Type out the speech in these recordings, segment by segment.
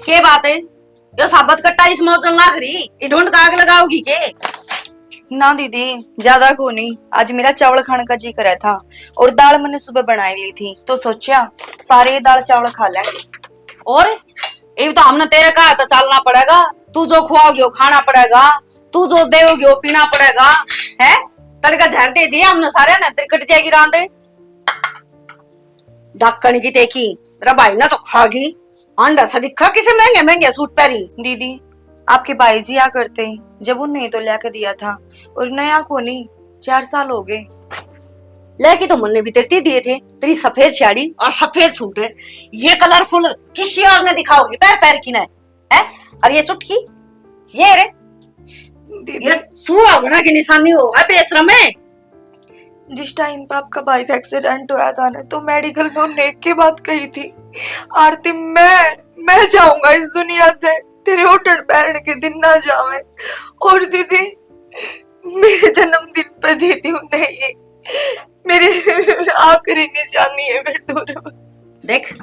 के बात है यो साबत कट्टा इस मौजन लाग रही ये ढूंढ का आग लगाओगी के? ना दीदी, ज्यादा को नहीं। आज मेरा चावल खाने का जी करा था और दाल मैंने सुबह बनाई ली थी तो सोचा सारे दाल चावल खा लेंगे। और ये तो हमने तेरे कहा तो चलना पड़ेगा। तू जो खुआओगी वो खाना पड़ेगा, तू जो देओगी वो पीना पड़ेगा। है तड़का झर दे दिया हमने सारे ने, तेरी कट जाएगी रांदे। ढक्कन की देखी तेरा भाई ना तो खागी। अंडा सा दिखा किसे महंगे महंगे सूट पहरी। दीदी, आपके भाई जी आ करते जब उन्हें तो लेके दिया था और नया को नहीं, 4 साल हो गए। लेके तो मुन्ने भी तेरे दिए थे। तेरी सफेद साड़ी और सफेद सूट है, ये कलरफुल किसी और ने दिखाओगी पैर पैर की न है। और ये चुटकी ये रे दीदी, ये सुहागना की निशानी हो है बेशरम है। जिस टाइम पे आपका बाइक एक्सीडेंट हुआ था ना तो मेडिकल में उन्हें एक की बात कही थी, आरती मैं जाऊंगा इस दुनिया से, तेरे होटल पैरने के दिन ना जावे। और दीदी, मेरे जन्मदिन पे दीदी उन्हें ये मेरी आखिरी निशानी है बेटूर। देख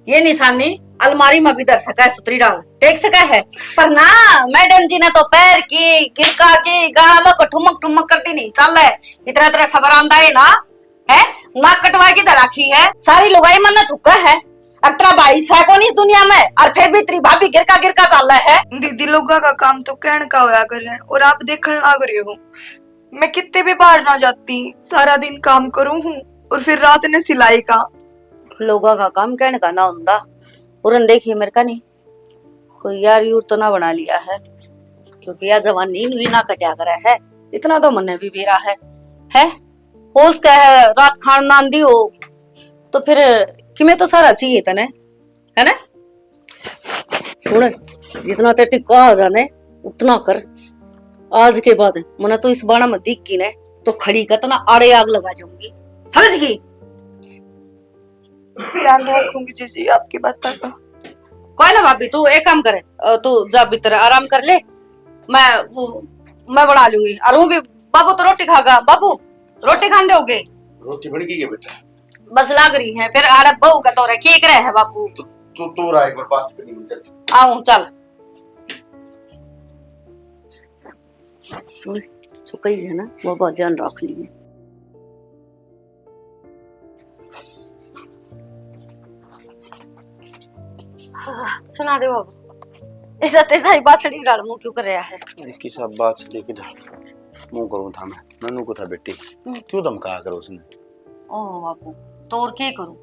ये निशानी अलमारी में भी दर सका है, सुतरी डाल टेक सका है। पर ना मैडम जी ने तो पैर की गिरका के गाना को ठुमक ठुमक करती नहीं चल है। इतना इतना सबर आंदा है ना है। नाक कटवा के दराखी है सारी लुगाई मन ने थुका है। अक्तरा 22 है कौन इस दुनिया में और फिर भी तेरी भाभी गिरका गिरका चल है। दीदी, लोगों का काम तो कहने का होया कर रहे हैं और आप देखने लग रहे हो। मैं कितने भी बाहर ना जाती, सारा दिन काम करूं हूँ और फिर रात ने सिलाई का। लोगों का काम कहने का ना होता। उरन देखिए मेरे का नहीं कोई यार यूर तो ना बना लिया है, क्योंकि यार जवान नींद भी ना कटा करा है। इतना तो मन भी बेरा है होश का है। रात खान नान दी हो तो फिर किमें तो सारा चाहिए तने है ना। सुन जितना तेरे कहा जाने उतना कर। आज के बाद मना तो इस बाणा में दिख गई ने तो खड़ी का तना आड़े आग लगा जाऊंगी, समझ गई। ध्यान रखूंगी जीजी आपकी बात का। कोई ना भाभी तू एक काम करे, तू जा भीतर आराम कर ले। मैं बना लूंगी। और वो भी बाबू तो रोटी खागा। बाबू रोटी खान दोगे? रोटी बन गई है बेटा, बस लाग रही है। फिर आरे बहू का तो केक रहे है बाबू। तो रहा एक बार बात करनी उधर। आऊं चल। सुन चुकी है ना वो बहुत ध्यान रख लिए। सुना दे बाबू इज्जत ऐसा ही बाछड़ी डाल मुंह क्यों कर रहा है? की सब बात से लेके मुंह करूं था मैं नन्नू को था बेटी क्यों धमका कर उसने। ओ बाबू तो और क्या करूं,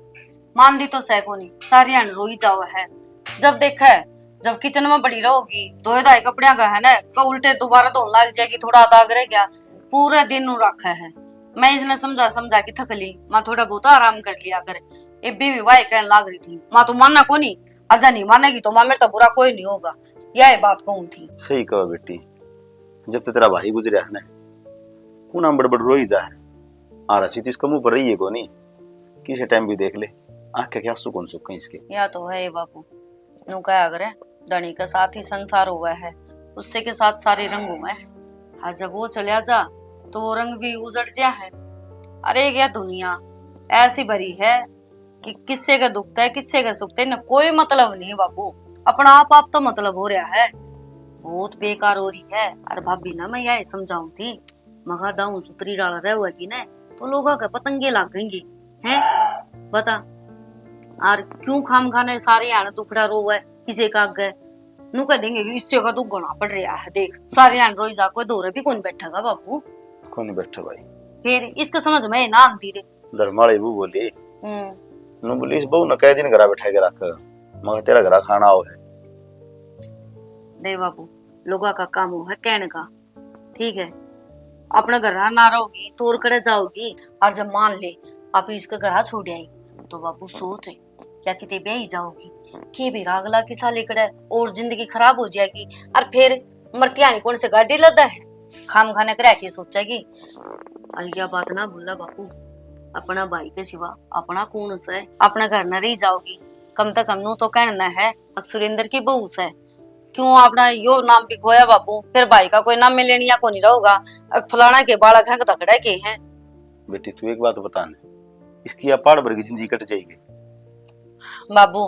मान दी तो सैको नहीं सारी अन रोई जाओ है। जब देखा है जब किचन में बड़ी रहोगी धोए धाए कपड़िया का है ना को उल्टे दोबारा धोने लग जाएगी, थोड़ा दाग रह गया पूरे दिन नु रखा है। मैं इसने समझा समझा के थक ली, मां थोड़ा बहुत आराम कर लिया करे। ए भी वाई कहने लग रही थी मां तू मानना को नहीं, आजा नहीं मानेगी तो मां मेरे तो बुरा कोई नहीं होगा। यह बात कहूं थी। सही कहो बेटी, जब तो तेरा भाई गुजरा है ना पुनः बड़बड़ रोई जा है आ रसी तो इसका मुंह पर रही है को नहीं किसी टाइम भी देख ले आंख के क्या सुकून सुख इसके। या तो है बाबू नु क्या करे धनी के साथ ही संसार हुआ है, उससे के साथ सारे रंग हुआ है। और जब वो चला जा तो वो रंग भी उजड़ जा है। अरे क्या दुनिया ऐसी भरी है कि किससे का दुखता है किससे का सुखता है ना कोई मतलब नहीं बाबू। अपना आप तो मतलब हो रहा है, बहुत बेकार हो रही है। और भाभी ना मैं यही समझाऊं थी मगा दाऊ सुतरी डाल रहे हुआ की ना तो लोगों के पतंगे लग गएंगे हैं बता। और क्यों खाम खाने सारे आने दुखड़ा रो है किसी का गए नु कह देंगे कि इससे का दुख गना पड़ रहा है। देख सारे आने रोई जा कोई दौरे भी कौन बैठेगा बाबू। कौन नहीं बैठा भाई फिर इसका समझ में ना आती रे। धर्माड़े वो बोली नु बोली इस बहू न कई दिन घर बैठा के रख मगर तेरा घर खाना हो है। दे बाबू लोगों का काम हो है कहने का, ठीक है अपने घर ना रहोगी तो और करे जाओगी। और जब मान ले आप इसका घर छोड़ आई तो बाबू सोच क्या किते ब्याह जाओगी के भी रागला की साले कड़े और जिंदगी खराब हो जाएगी। और फिर मरतियानी कौन से गाड़ी लदा है खाम खाने कर के सोचेगी। और यह बात ना भूला बापू, अपना भाई के सिवा अपना कौन सा है। अपना घर न रही जाओगी कम तक हम तो कहना है सुरेंद्र की बहू से क्यों अपना यो नाम भी खोया बापू। फिर भाई का कोई नाम में लेनी या को नहीं रहोगा। फलाना के बालक हैं तकड़ा के हैं। बेटी तू एक बात बता इसकी अपार भर की जिंदगी कट जाएगी बाबू।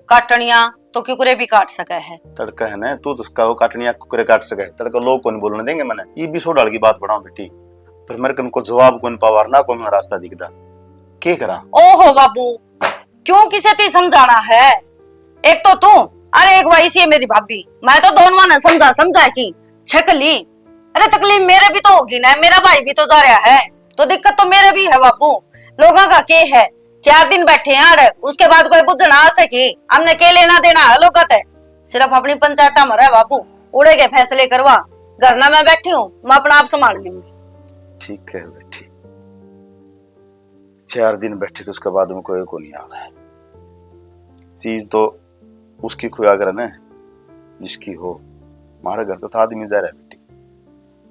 काटनिया तो कुकुरे भी काट सके है। तड़का है ना, तू तो उसका वो काटनी कुकरे काट सके, तड़का लोग कौन बोलने देंगे मैंने। ये भी 100 डाल की बात बढ़ाऊं बेटी, पर मेरे को जवाब कौन पावार ना को रास्ता दिखता के करा। ओहो बाबू, क्यों किसे ती समझाना है? एक तो तू, अरे एक वैसी है मेरी भाभी, मैं तो दोनों ने समझा की छकली। अरे तकलीफ मेरे भी तो होगी ना, मेरा भाई भी तो जा रहा है, तो दिक्कत तो मेरे भी है बाबू। लोगों का के है, 4 दिन बैठे हैं उसके बाद कोई बुझना आ सके, हमने के लेना देना है लोगत है। सिर्फ अपनी पंचायत में रहे बाबू, उड़े के फैसले करवा, घर ना मैं बैठी हूँ, मैं अपना आप संभाल लूंगी। ठीक है बेटी, 4 दिन बैठे तो उसके बाद में कोई को नहीं आ रहा है। चीज तो उसकी कोई अगर ना जिसकी हो, हमारा घर तो था आदमी जा रहा है बेटी,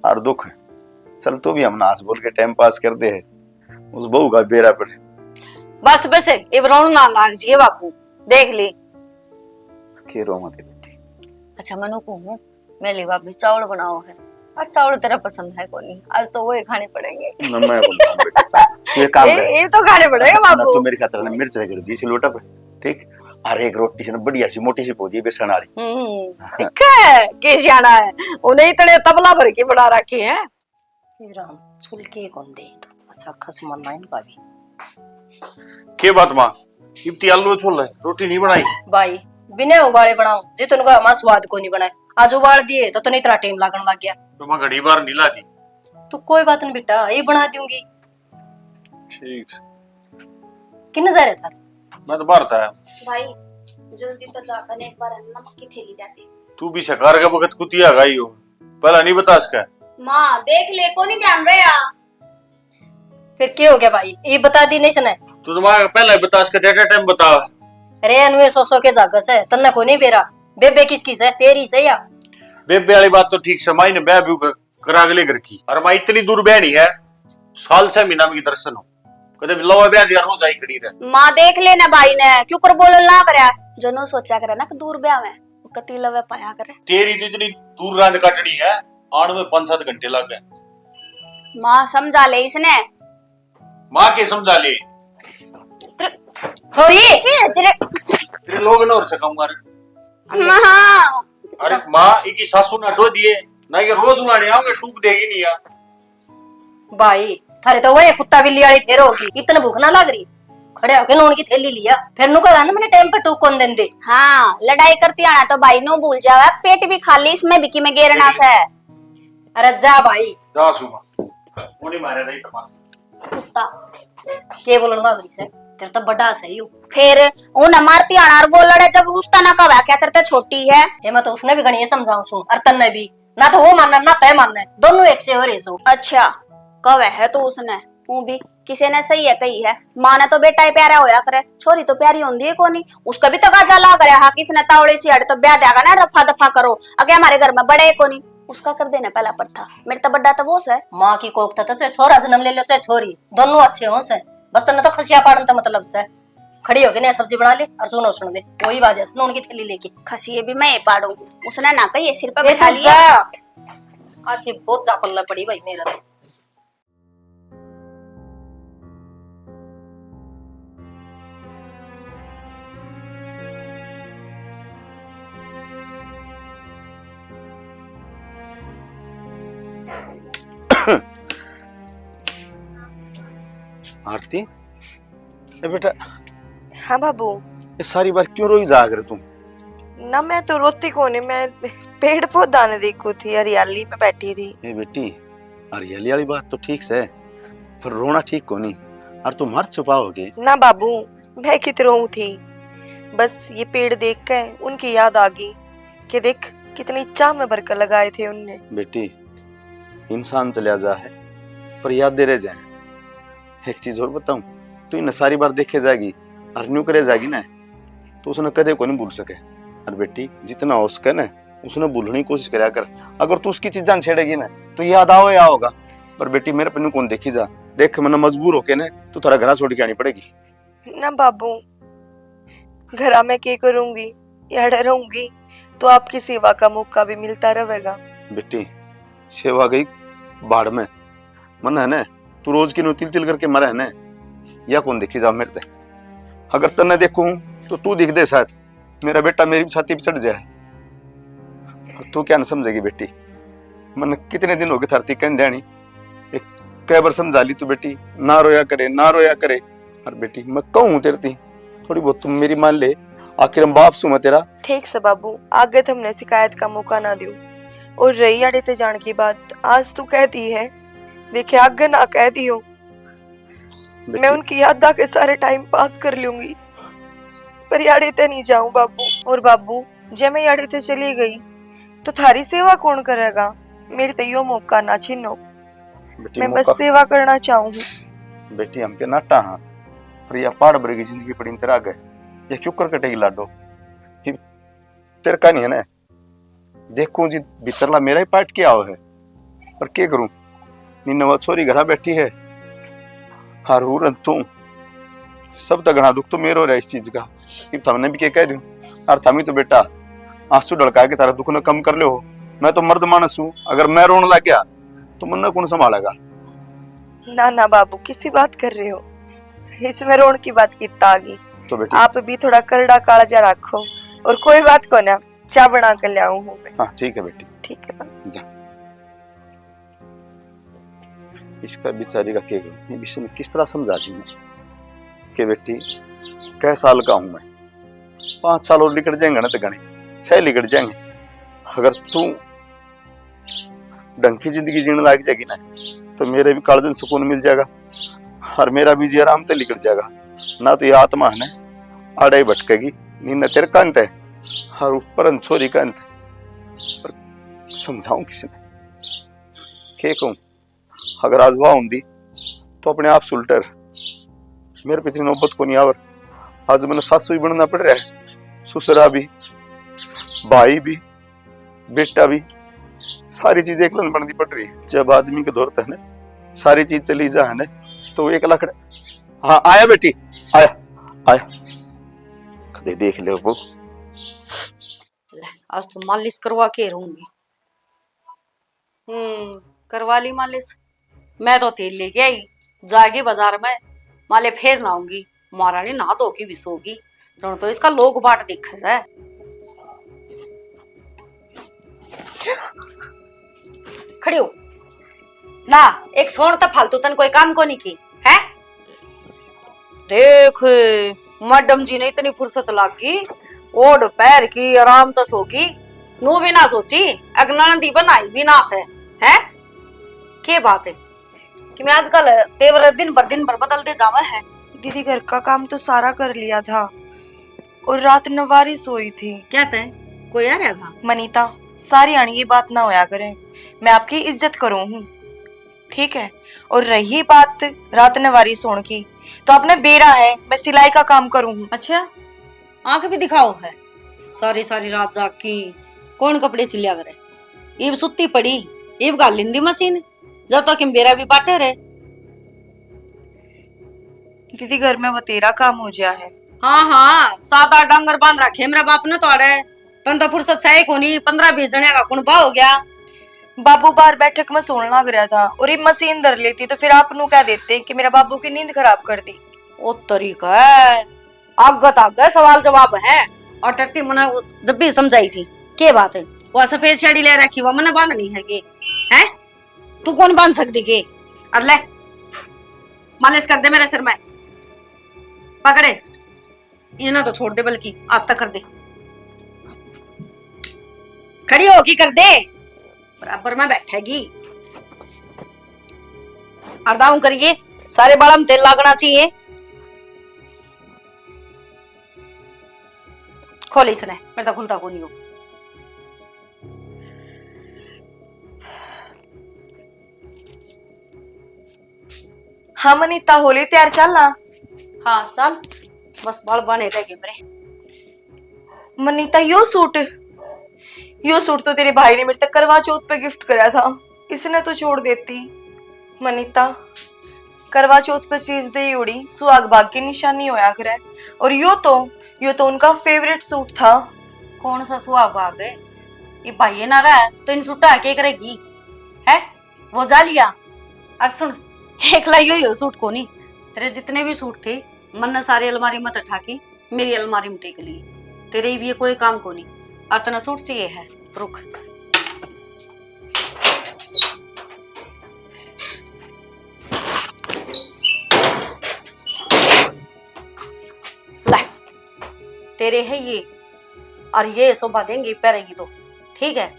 और दुख है। चल तो भी हम नाच बोल के टाइम पास कर दे है, उस बहू का बेरा पड़े। बस बस इब्राहिम ना लाग जिए बापू, देख ली के रो मत बेटी। अच्छा मनु को हूँ, मेरी भाभी चावल बनाओ है, और चावल तेरा पसंद है को नहीं, आज तो वो ही खाने पड़ेंगे। मैं बोलता हूँ बेटी, ये काम कर, ये तो खाने पड़ेगा ना बापू। तो मेरी खातर ने मिर्च रगड़ दी सी लोटा पे, ठीक, और एक रोटी से ना बढ़िया सी मोटी सी पोदी बेसन वाली। ठीक है, कैसी आना है, उन्हें इतने तबला भर के बना रखे हैं। राम छुल के कौन दे तो अच्छा खसमन ना इनका भी। के बात मां, इब्ती आलू छोल है, रोटी नहीं बनाई भाई बिना उबाले बनाओ, जे तुन का हमारा स्वाद को नहीं बनाए, आज उबाल दिए तो तने इतना टाइम लागण लग गया। तो मैं घड़ी बार नीला दी। तो कोई बात नहीं बेटा, ये बना दूंगी। ठीक, किन जा रहा था? मैं तो बाहर था। भाई जल्दी तो जाकर एक बार नमक की थैली डाले। तू भी शकार का वक्त कुतिया गई हो, पहला नहीं बता इसका। माँ देख ले, को नहीं ध्यान रहे आ। फिर क्या हो गया भाई, ये बता दी नहीं सुने? तू तुम्हारा पहला बता, इसका डेटा टाइम बता। अरे अनुए सो के जागस है, तन्ने को नहीं बेरा। बेबे किसकी से, तेरी से या? बेबे वाली बात तो ठीक से, माई ने ब्याह भी करा अगले घर की, और माई इतनी दूर ब्याह नहीं है, साल 6 महीना में दर्शन हो, कदे लवा ब्याह दिया रोज आई खड़ी रहे। माँ देख लेना भाई ने क्यों कर बोल ना करे, जनो सोचा करे ना कि दूर ब्याह में कति लवे पाया करे। तेरी तो इतनी दूर रात काटनी है, आने में 5-7 घंटे लग गए। माँ समझा ले इसने। माँ के समझा ले, छोरी तेरे लोग ना और सकम मारे। माँ अरे माँ इकी सासू ना हटो दिए ना, ये रोज उलाने आओगे टूक देगी नहीं यार। भाई थारे तो वही कुत्ता बिल्ली वाली फेर होगी, इतने भूख ना लग रही, खड़े होके नून की थैली लिया, फिर नु कहा ना मैंने टाइम पे टूक कौन देन दे। हाँ लड़ाई करती आना तो भाई नो भूल जावा, पेट भी खाली इसमें बिकी में गेरना से। अरे जा भाई, जा सुमा उन्हीं मारे नहीं तमाम कुत्ता के बोलन लग रही से, तेरे तो बड़ा सही हो। फिर उन मारती आना और बोल लड़े जब उसका ना कहा क्या करते छोटी है। ये मैं तो उसने भी गणी समझाऊं सु, और तन्ने भी ना, तो वो मानना ना तय मानना, दोनों एक से हो रहे सो। अच्छा कब है तो उसने वो भी किसी ने सही है कही है, माँ ने तो बेटा ही प्यारा होया करे, छोरी तो प्यारी होंदी है कोनी, उसका भी तो गाजा ला करे। हाँ किसने तावड़े सी हट तो ब्याह देगा ना, रफा दफा करो, अगे हमारे घर में बड़े कोनी, उसका कर देना पहला पट्टा। मेरे तो बड़ा तो वो से माँ की कोक था तो चाहे छोरा जन्म ले लो चाहे छोरी, दोनों अच्छे हो से, बस तन्ने तो खसिया पाड़न तो मतलब से खड़ी होके ना सब्जी बना ले और सुनो सुन दे, वही बाजे नून की थैली लेके। खसिए भी मैं पाड़ू, उसने ना कही सिर पे बैठा लिया। आज ये बहुत चापल्ला पड़ी भाई मेरा तो। आरती ए बेटा, हाँ बाबू। ये सारी बार क्यों रोई जाग रहे तुम? ना मैं तो रोती को नहीं, मैं पेड़ पौधा ने देखो थी, हरियाली में बैठी थी। ए बेटी, हरियाली वाली बात तो ठीक से, पर रोना ठीक को नहीं, और तुम मर छुपाओगे। ना बाबू, मैं कित रोऊं थी, बस ये पेड़ देख कर उनकी याद आ गई कि देख कितनी चाह में भर कर लगाए थे उनने। बेटी, इंसान चला जा है पर याद दे रह जाए। एक चीज और बताऊं, तू इन सारी बार देखे जाएगी और न्यू करे जाएगी ना, तो उसने कदे को नहीं भूल सके। और बेटी जितना हो सके ना, उसने भूलने की कोशिश करा कर। अगर तू उसकी चीज जान छेड़ेगी ना, तो याद आओ या होगा। पर बेटी मेरे पन्नू कौन देखी जा, देख मैंने मजबूर होके ना तू थारा घर छोड़ के आनी पड़ेगी। ना बाबू, घरा में क्या करूंगी, या रहूंगी तो आपकी सेवा का मौका भी मिलता रहेगा। बेटी सेवा गई बाढ़ में, मन है ना तू रोज की नो तिल तिल करके मरा है ना, या कौन देखी जा मेरे ते। अगर तन्ने देखूं तो तू दिख दे शायद, मेरा बेटा मेरी छाती पे चढ़ जाए। और तू क्या न समझेगी बेटी, मन कितने दिन हो गए धरती कहन जानी, एक कई बार समझा ली तू बेटी, ना रोया करे ना रोया करे। और बेटी मैं कहूँ तेरे ती थोड़ी बहुत तुम मेरी मान ले, आखिर हम बाप सु मैं तेरा। ठीक से बाबू, आगे तुमने शिकायत का मौका ना दियो। और रही अड़े ते जान की बात, आज तू कहती है, देखे आगे ना कह दियो, मैं उनकी यादा के सारे टाइम पास कर लूंगी, पर याड़े ते नहीं जाऊं बाबू। और बाबू जब मैं याड़े ते चली गई तो थारी सेवा कौन करेगा? मेरे ते यो मौका ना छीनो, बेटी मैं बस सेवा करना चाहूँ। बेटी हम के नाटा हाँ, पर यह पहाड़ भर की जिंदगी पड़ी तेरा गए, ये क्यों कर कटेगी लाडो? ये तेरे का नहीं है ना, देखूं जी भीतरला मेरा ही पार्ट किया हुआ है, पर क्या करूं? नीनवा छोरी घरा बैठी है, हारूर तू सब तक घना दुख तो मेरो हो रहा है इस चीज का। हमने भी क्या कह दूं, और थमी तो बेटा आंसू ढड़का के तारा दुख न कम कर लो। मैं तो मर्द मानस हूं, अगर मैं रोने लग गया तो मन कौन संभालेगा? ना ना बाबू, किसी बात कर रहे हो? इसमें रोन की बात कितना आ गई? तो बेटी आप भी थोड़ा करड़ा कालजा रखो, और कोई बात को ना चाय बना कर ले आऊं हूँ मैं। हाँ ठीक है बेटी, ठीक है बाबू। जा। इसका बेचारी का क्या करूं, ये विषय में किस तरह समझा दी मैं कि बेटी कै साल का हूं मैं, 5 साल और निकल जाएंगे ना तो गणे 6 निकल जाएंगे। अगर तू ढंग की जिंदगी जीने लायक जाएगी ना तो मेरे भी कालजन सुकून मिल जाएगा, और मेरा भी जी आराम से निकल जाएगा। ना तो ये आत्मा है ना आड़े ही भटकेगी, नींद तेरे का अंत है और ऊपर छोरी का अंत है। पर समझाऊं किसी ने, क्या कहूं? अगर आज वाह होंगी तो अपने आप सुलटर, मेरे पे इतनी नौबत को नहीं आवर। आज मैंने सासू भी बनना पड़ रहा है, ससुरा भी, भाई भी, बेटा भी, सारी चीज एक लन बननी पड़ रही है। जब आदमी को दौड़ता है ना, सारी चीज चली जा है ना, तो एक लाख। हाँ आया बेटी, आया आया, कदे देख ले वो। आज तो मालिश करवा के रहूंगी। करवा ली मालिश। मैं तो तेल लेके आई, जाएगी बाजार में, माले फेर लाऊंगी। महारानी नहा धो के भी सोगी, तो इसका लोग बाट दिखे है। खड़ी हो ना, एक सोन तक फालतू तन कोई काम को नहीं की है। देख मैडम जी ने इतनी फुर्सत लागी, ओढ़ पैर की आराम तो सोगी, नू भी ना सोची अगनंदी बनाई भी ना से है। क्या बात है कि मैं आजकल तेवर दिन भर बदलते जावा है। दीदी घर का काम तो सारा कर लिया था, और रात नवारी सोई थी। क्या थे कोई आ रहा था? मनीता सारी आनी ये बात ना होया करे, मैं आपकी इज्जत करूं हूँ, ठीक है? और रही बात रात नवारी सोने की, तो आपने बेरा है, मैं सिलाई का काम करूं हूँ। अच्छा आंख भी दिखाओ है, सारी सारी रात जाग की कौन कपड़े सिलिया करे? ये सुत्ती पड़ी, ये गाल लिंदी मशीन, जब तक बेरा भी बाटे रहे। दीदी घर में बतेरा काम हो गया है। हाँ 7-8 डांगर बांध रखे मेरा बाप ने तोड़े, तन तो फुर्सत से को नहीं 15-20 जने का कुनबा हो गया। बाबू बाहर बैठक में सोने लग रहा था, और ये मशीन धर लेती तो फिर आप नु कह देते कि मेरा बाबू की नींद खराब कर दी। ओ तरीका है, आगे सवाल जवाब है। और टट्टी मना जब भी समझाई थी क्या बात है, वो सफेद साड़ी ले रखी वो मना बांधनी है के हैं? तू कौन बांध सकती के? अरे मालिश कर दे मेरे सिर में, पकड़े ये ना तो छोड़ दे, बल्कि आज तक कर दे, खड़ी होगी कर दे, बराबर में बैठेगी। अर्दाऊ करिए, सारे बालों में तेल लगना चाहिए। खोल इसने, मेरे तो खुलता को नहीं हो। हाँ मनीता होली तैयार चलना। हाँ चल, बस बाल बने रह गए मेरे। मनीता यो सूट तो तेरे भाई ने मेरे तक करवा चौथ पे गिफ्ट करा था, इसने तो छोड़ देती। मनीता करवा चौथ पे चीज दे उड़ी, सुहाग भाग की निशानी होया करे, और यो तो उनका फेवरेट सूट था। कौन सा सुहाग भाग है? ये भाई ना रहा तो इन सूटा क्या करेगी है? वो जा लिया। और सुन, एक लाइयो यो सूट को नहीं, तेरे जितने भी सूट थे मन ने सारी अलमारी में उठा के मेरी अलमारी में टेक लिए। तेरे भी ये कोई काम को नहीं। और तना सूट चाहिए है, रुक। ले, तेरे है ये, और ये शोभा देंगे पैरेगी तो ठीक है।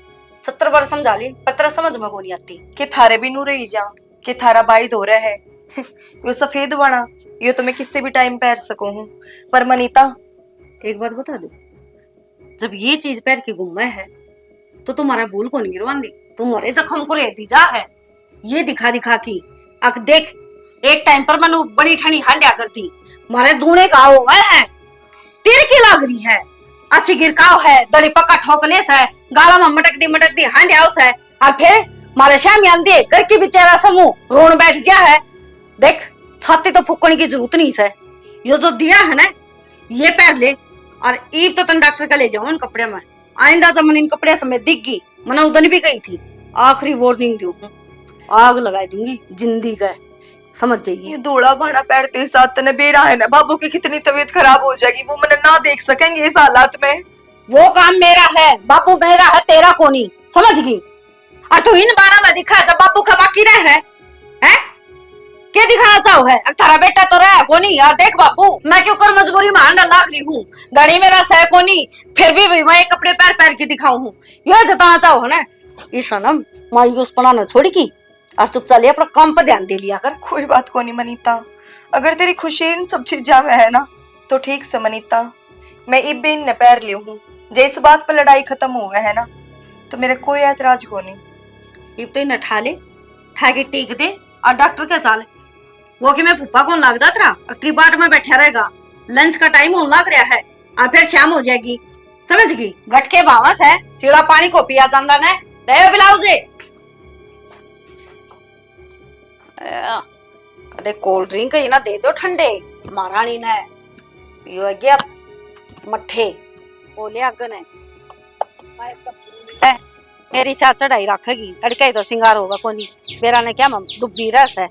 70 बार समझा ली पर तेरा समझ में को नहीं आती। कि थारे भी नू रही जा, कि थारा बाई धो रहा है। यो सफेद बना, यो तो मैं किससे भी टाइम पैर सकूं हूँ। पर मनीता, एक बात बता दो, जब ये चीज पैर की गुम है तो तुम्हारा भूल को नहीं गिरवान दी, तुम्हारे जख्म को रेती जा है। ये दिखा दिखा की अक देख, एक टाइम पर मनु बड़ी ठनी हांड्या करती, मारे दूने का हो है, तेरे की लाग रही है, अच्छी गिरकाव है, दड़ी पक्का ठोकलेस है, गाला में मटक दी हांड्या उस है, और फिर मारे शाम यान दे घर की बेचारा समूह रोन बैठ जा है। देख, छाती तो फूकने की जरूरत नहीं है, ये जो दिया है ना ये पैर ले, और ईब तो तन डॉक्टर का ले जाओ इन कपड़े में। आइंदा जब मन इन कपड़े समेत दिख गई, मना उदन भी गई थी, आखिरी वार्निंग दूं, आग लगाई दूंगी जिंदगी का, समझ जाइए। ये धोड़ा भाड़ा पैरते साथ तने बेरा है ना, बाबू की कितनी तबीयत खराब हो जाएगी, वो मैंने ना देख सकेंगे इस हालात में। वो काम मेरा है, बापू मेरा है, तेरा को नहीं, समझ गई। और तू इन बारा में दिखा जब बापू का बाकी रहे है क्या दिखाना चाहो है? थारा बेटा तो रहा को नहीं यार। देख बापू, मैं क्यों कर मजबूरी में हांडा लाग रही हूँ, धनी मेरा सह को नहीं, फिर भी मैं कपड़े पैर पैर के दिखाऊ हूँ, यह जताना चाहो है ना। इस सनम मायूस बनाना छोड़ की और चुपचाप ले अपना काम पर ध्यान दे लिया कर। कोई बात को नहीं मनीता, अगर तेरी खुशी इन सब चीजा में है ना तो ठीक से मनीता, मैं इब भी इन पैर ली हूँ। जिस बात पर लड़ाई खत्म हुआ है ना तो मेरे कोई ऐतराज को नहीं। इब तो इन्हें ठा ले, ठा के टेक दे और डॉक्टर के चाल। वो कि मैं फुप्पा को लाग दा तेरा अगली बार में बैठा रहेगा, लंच का टाइम होने लग रहा है और फिर शाम हो जाएगी, समझ गई। गटके बावस है, सीधा पानी को पिया जाता ने, दे बिलाओ जे कदे कोल्ड ड्रिंक ही ना दे दो ठंडे, महारानी ने पियो गया मट्ठे बोले अगन है। मेरी साथ चढ़ाई रखेगी, तड़का ही तो सिंगार होगा कोनी, मेरा ने क्या डुब्बी रस है,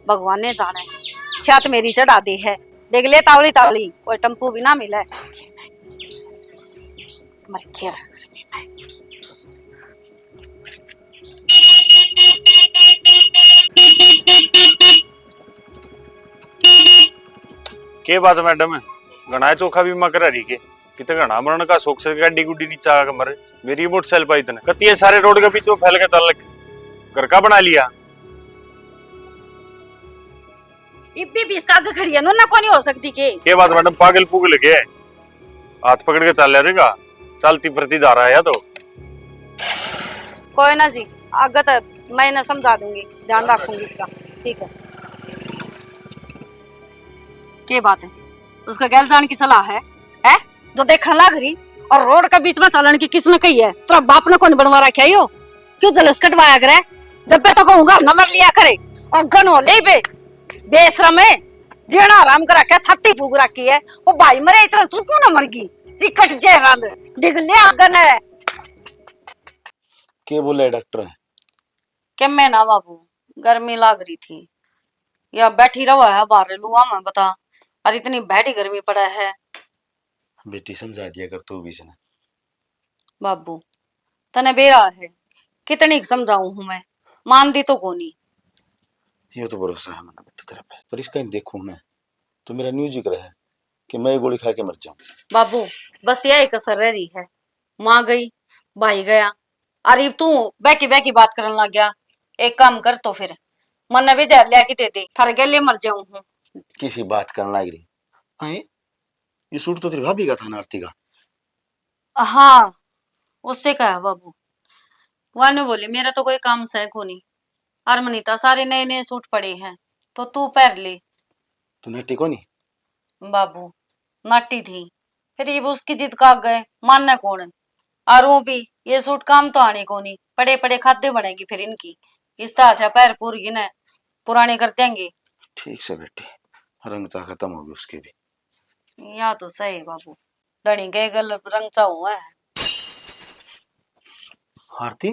भगवान ने जाना है, छत मेरी चढ़ा दी है, देख ले तावली तावली, कोई टम्पू भी ना मिला है। मर के रह गर्मी में। के बात मैडम, घना चोखा भी मकर रही के किते घना मरण का शौक से गाड़ी गुड्डी नीचा आकर मरे, मेरी मोटरसाइकिल पाई तने कतिये सारे रोड के बीच में फैल के तलक घर का बना लिया। इब्बी बीस का आगे खड़ी है, ना कोनी हो सकती के बात मैडम, पागल पुगल के हाथ पकड़ के चल रहेगा, चलती प्रति धारा है या तो कोई ना जी, आगे तो मैं ना समझा दूंगी, ध्यान रखूंगी इसका, ठीक है। क्या बात है, उसका गैल जाने की सलाह है जो देखने लग रही, और रोड के बीच में चलन की किसने कही है? तेरा बाप ने कौन बनवा रखा है यो? क्यों जलस कटवाया करे? जब पे तो कहूंगा नंबर लिया करे, और गन हो ले बे बेशरम है, जेना आराम करा के छत्ती फूक रखी है, वो भाई मरे इतना तू क्यों ना मर गई? टिकट जे रंद दिख ले आगन है के बोले डॉक्टर? कि मैं ना बाबू, गर्मी लग रही थी, या बैठी रहा है बाहर लुआ में, बता, और इतनी बैठी गर्मी पड़ा है। बेटी समझा दिया कर तू भी से ना। बाबू तने बेरा है, कितनी समझाऊं हूं मैं, मान दी तो कोनी। ये तो भरोसा है मना बेटा तेरा पे, पर इसका देखूं मैं तो मेरा न्यूज जिक्र है कि मैं गोली खा के मर जाऊं। बाबू बस यही कसर रह रही है, माँ गई, भाई गया, अरे तू बैकी बैकी बात करने लग गया। एक काम कर तो फिर मन भी जहर लिया के दे दे, थारे गले मर जाऊं हूं। किसी बात करने लग रही आए, ये सूट तो तेरी भाभी का था ना, आरती का। हाँ उससे कहा बाबू, वाने बोली मेरा तो कोई काम से कोनी, और मनीता सारे नए नए सूट पड़े हैं तो तू पहन ले। तू नटी को नहीं बाबू नाटी थी, फिर ये वो उसकी जिद का गए, मानना कौन है? और वो भी ये सूट काम तो आने को नहीं, पड़े पड़े खाद्य बनेगी फिर इनकी, इस तरह अच्छा पैर पूरी न पुराने कर देंगे। ठीक से बेटी, रंग चा खत्म होगी उसके भी। या तो सही बाबू, धनी के गल रंग चा हुआ है। आरती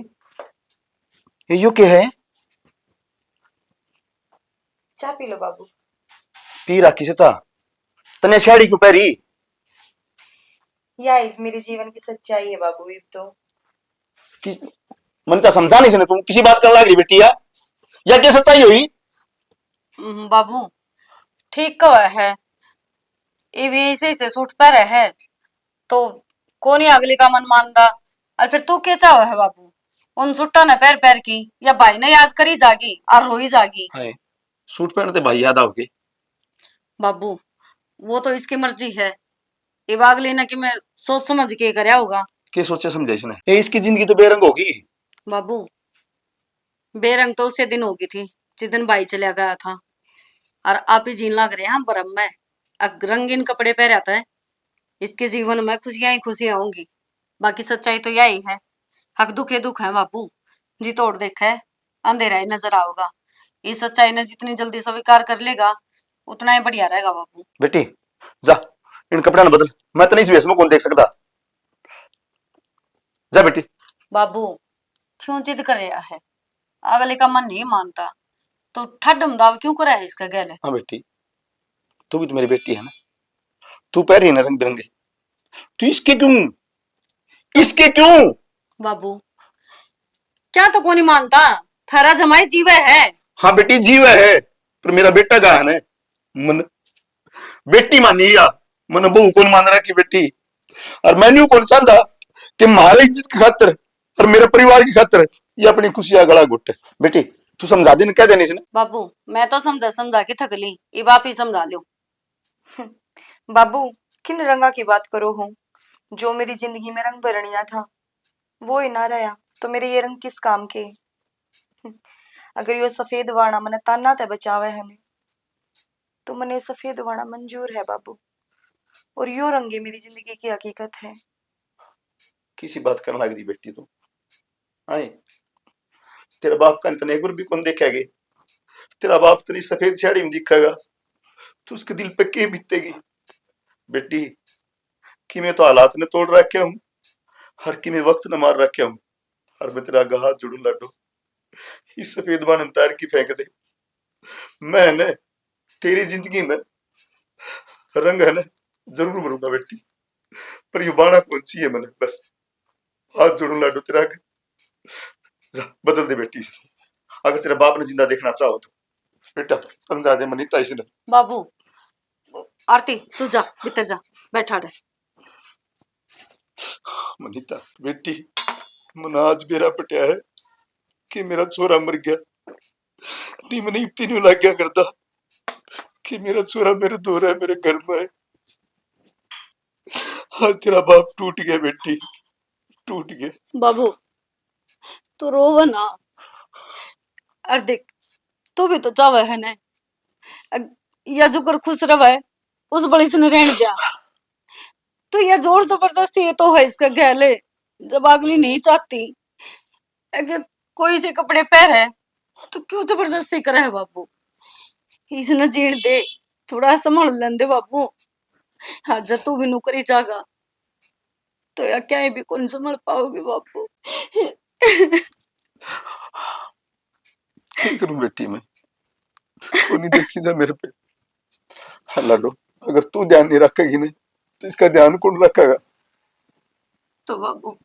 ये यू के है? चाय पी लो बाबू। पी राखी से चा तने साड़ी क्यों पहरी? यही मेरे जीवन की सच्चाई है बाबू। ये तो कि मन का समझा नहीं सुने तुम किसी बात कर लग रही बेटी या क्या सच्चाई हुई? बाबू ठीक कहा है, ये भी ऐसे से सूट पर है तो कौन ही अगली का मन मानदा। और फिर तू क्या चाहो है बाबू, उन सुट्टा ने पैर पैर की या भाई ने याद करी जागी और रोई जागी। हाय सूट पहनते भाई याद आओगे? बाबू वो तो इसकी मर्जी है, ये अगली ने कि मैं सोच समझ के करया होगा। क्या सोचा समझा इसने? ये इसकी जिंदगी तो बेरंग होगी। बाबू बेरंग तो उसे दिन होगी थी जिस दिन भाई चला गया था, और आप ही जीन लग रहे हैं बरम में। अब रंगीन कपड़े पहन आता है, इसके जीवन में खुशियां ही खुशियां होंगी। बाकी सच्चाई तो यही है, हक दुख है दुख है बाबू, जी तोड़ देख है अंधेरा ही नजर आओगा। इस सच्चाई ने जितनी जल्दी स्वीकार कर लेगा उतना ही बढ़िया रहेगा बाबू। बेटी जा इन कपड़ा ना बदल, मैं तो नहीं इस वेश में कौन देख सकता। जा बेटी। बाबू क्यों जिद कर रहा है, अगले का मन नहीं मानता तो ठड्डम दाव क्यों कर रहा है इसका गैल। हाँ बेटी तू भी तो मेरी बेटी है ना, तू पहन रही है ना रंग बिरंगे, तू इसके क्यों? बाबू क्या तो कौन ही मानता, थारा जमाई जीवे है। हाँ बेटी जीव है, पर मेरा बेटा का है ना, मन बेटी मानी या मन बहू कौन मान रहा कि बेटी। और मैंने कौन चाहता कि हमारे इज्जत की खातिर और मेरे परिवार की खातिर ये अपनी खुशियां गला घुट। बेटी तू समझा देने क्या देने इसने? बाबू मैं तो समझा समझा के थक ली, ये बाप ही समझा लो। बाबू किन रंगा की बात करो हूँ, जो मेरी जिंदगी में रंग भरणिया था वो ही ना रहा तो मेरे ये रंग किस काम के। अगर यो सफेद वाणा मने ताना ते बचावे है ने तो मने सफेद वाणा मंजूर है बाबू, और यो रंगे मेरी जिंदगी की हकीकत है। किसी बात करने लग रही बेटी तू? आए तेरा बाप का तने एक बार भी कौन देखेगा? तेरा बाप तेरी सफेद साड़ी में दिखेगा तो उसके दिल पे क्या बीतेगी? बेटी कि मैं तो हालात ने तोड़ रखे हूं, हर कि मैं वक्त न मार रखे हूं, और मैं तेरा आगे हाथ जोड़ू लाडो, इस सफेद बाण तार की फेंक दे। मैं है ना तेरी जिंदगी में रंग है ना जरूर भरूंगा बेटी, पर ये बाणा कौन सी है मैंने, बस हाथ जोड़ू लाडो तेरा आगे। जा बदल दे बेटी इसको। अगर तेरा बाप ने जिंदा देखना चाहो तो बेटा समझा दे मनीता इसने। बाबू आरती तू जा भीतर जा, बैठा रहे। मनीता बेटी मन आज बेरा पटिया है कि मेरा छोरा मर गया, नहीं मैंने इतनी नहीं लग गया करता कि मेरा छोरा मेरे दूर है, मेरे घर में है। आज तेरा बाप टूट गया बेटी, टूट गया। बाबू तू रोव ना, और देख तू भी तो चावे है ने या जो कर खुश रवे उस बड़ी से रहने दिया। तो यह जोर जबरदस्ती ये तो है इसका गैले, जब अगली नहीं चाहती अगर कोई से कपड़े पहने तो क्यों जबरदस्ती करे है बाबू। इसने जीण दे, थोड़ा संभाल लें दे बाबू। आज तू भी नौकरी जागा तो या क्या भी कौन संभाल पाओगे बाबू। क्या करूं बेटी मैं, तू नहीं देखी जा मेरे पे। हाँ लाडो अगर तू ध्यान नहीं रखेगी नहीं तो इसका ध्यान कौन रखेगा? तो बाबू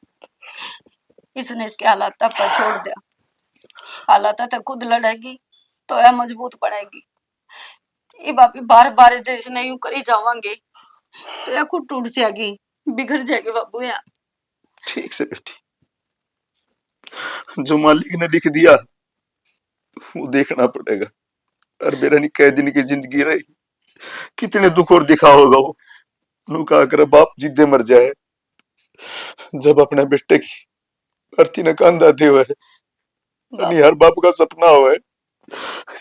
इसने इसके हालात पर छोड़ दिया, हालात तक खुद लड़ेगी तो यह मजबूत बनेगी। ये बापी बार बार जैसे नहीं यूं करी जावांगे तो यह खुद टूट जाएगी, बिगड़ जाएगी बाबू। यार ठीक से बेटी, जो मालिक ने लिख दिया वो देखना पड़ेगा। और मेरा नहीं कई दिन की जिंदगी रही, कितने दुख और दिखा होगा वो। नू कहा कर बाप जिद्दे मर जाए, जब अपने बेटे की अर्थी ने कांधा दे हुए नहीं, हर बाप का सपना हो है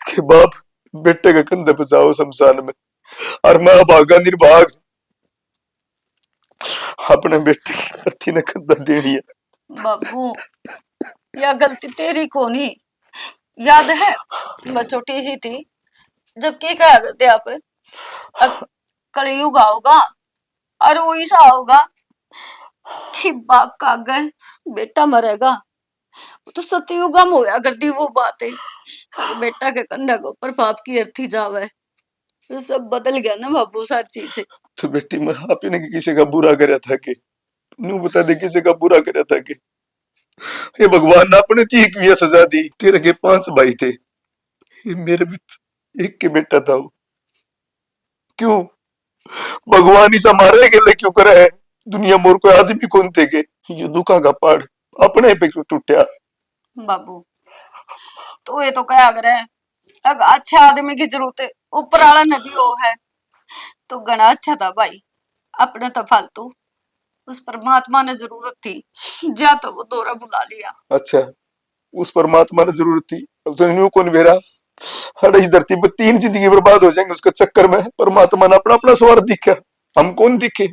कि बाप बेटे के कंधे पे जाओ शमशान में, और मैं भागा निर्भाग अपने बेटे की अर्थी ने कंधा देनी है। बाबू यह गलती तेरी को नहीं, याद है मैं छोटी सी थी जब क्या कहा करते आप, अब कलयुग आओगा और वो ऐसा होगा कि बाप का गए बेटा मरेगा। तो सतयुग में होया करती वो बातें, अरे बेटा के कंधे के ऊपर बाप की अर्थी जावे। तो सब बदल गया ना बाबू, सारी चीजें। तो बेटी मैं आप ने किसी का बुरा करया था कि नू बता दे किसी का बुरा करया था कि ये भगवान ने अपने तीक भी सजा दी। तेरे के 5 भाई थे, ये मेरे भी एक के बेटा था वो। क्यों भगवान ही समारे के लिए क्यों करे है? दुनिया मोर कोई आदमी कौन थे के ये दुखा का पहाड़ अपने पे क्यों टूटा? बाबू तू ये तो क्या कर है, अगर अच्छे आदमी की जरूरत है, ऊपर वाला नबी वो है तो घना अच्छा था भाई। अपने तो फालतू उस परमात्मा ने जरूरत थी, जा तो वो दौरा बुला लिया। अच्छा उस परमात्मा ने जरूरत थी, अब तो न्यू कौन बेरा हर इस धरती पर 3 जिंदगी बर्बाद हो जाएंगे उसके चक्कर में। परमात्मा ने अपना अपना स्वार्थ दिखा, हम कौन दिखे?